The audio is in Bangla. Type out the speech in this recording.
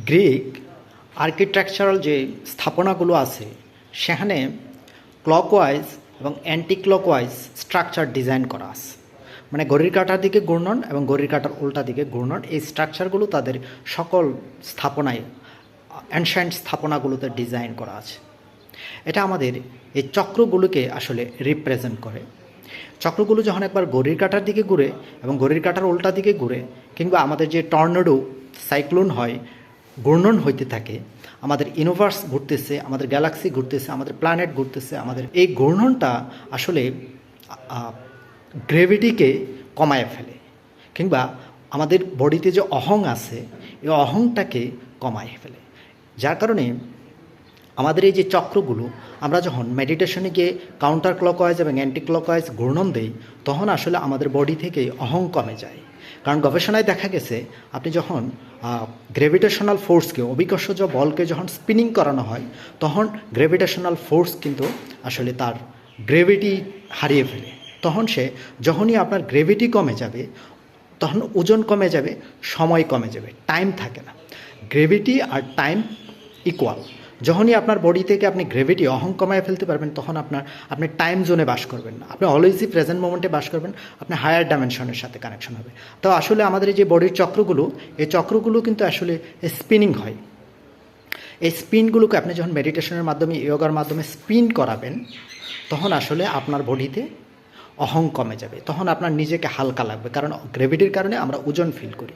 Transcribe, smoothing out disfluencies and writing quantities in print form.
গ্রিক আর্কিটেকচারাল যে স্থাপনাগুলো আছে সেখানে ক্লকওয়াইজ এবং অ্যান্টি ক্লকওয়াইজ স্ট্রাকচার ডিজাইন করা আছে, মানে ঘড়ির কাঁটার দিকে ঘূর্ণন এবং ঘড়ির কাঁটার উল্টা দিকে ঘূর্ণন। এই স্ট্রাকচারগুলো তাদের সকল স্থাপনায়, অ্যানশিয়েন্ট স্থাপনাগুলোতে ডিজাইন করা আছে। এটা আমাদের এই চক্রগুলোকে আসলে রিপ্রেজেন্ট করে। চক্রগুলো যখন একবার ঘড়ির কাঁটার দিকে ঘুরে এবং ঘড়ির কাঁটার উল্টা দিকে ঘুরে, কিংবা আমাদের যে টর্নেডো সাইক্লোন হয়, ঘূর্ণন হইতে থাকে, আমাদের ইউনিভার্স ঘুরতেছে, আমাদের গ্যালাক্সি ঘুরতেছে, আমাদের প্ল্যানেট ঘুরতেছে, আমাদের এই ঘূর্ণনটা আসলে গ্রেভিটিকে কমায় ফেলে, কিংবা আমাদের বডিতে যে অহং আছে এই অহংটাকে কমায় ফেলে। যার কারণে আমাদের এই যে চক্রগুলো, আমরা যখন মেডিটেশনে গিয়ে কাউন্টার ক্লকওয়াইজ এবং অ্যান্টি ক্লকওয়াইজ ঘূর্ণন দেই, তখন আসলে আমাদের বডি থেকে অহং কমে যায়। কারণ গবেষণায় দেখা গেছে, আপনি যখন গ্রেভিটেশনাল ফোর্সকে, অভিকর্ষজ বলকে যখন স্পিনিং করানো হয়, তখন গ্রেভিটেশনাল ফোর্স কিন্তু আসলে তার গ্রেভিটি হারিয়ে ফেলে। তখন সে, যখনই আপনার গ্রেভিটি কমে যাবে, তখন ওজন কমে যাবে, সময় কমে যাবে, টাইম থাকে না। গ্রেভিটি আর টাইম ইকুয়াল। যখনই আপনার বডি থেকে আপনি গ্রেভিটি, অহং কমায় ফেলতে পারবেন, তখন আপনি টাইম জোনে বাস করবেন না, আপনি অলওয়েজই প্রেজেন্ট মোমেন্টে বাস করবেন, আপনি হায়ার ডাইমেনশনের সাথে কানেকশন হবে। তো আসলে আমাদের এই যে বডির চক্রগুলো, এই চক্রগুলো কিন্তু আসলে স্পিনিং হয়। এই স্পিনগুলোকে আপনি যখন মেডিটেশনের মাধ্যমে, ইয়োগার মাধ্যমে স্পিন করাবেন, তখন আসলে আপনার বডিতে অহং কমে যাবে, তখন আপনার নিজেকে হালকা লাগবে, কারণ গ্রেভিটির কারণে আমরা ওজন ফিল করি।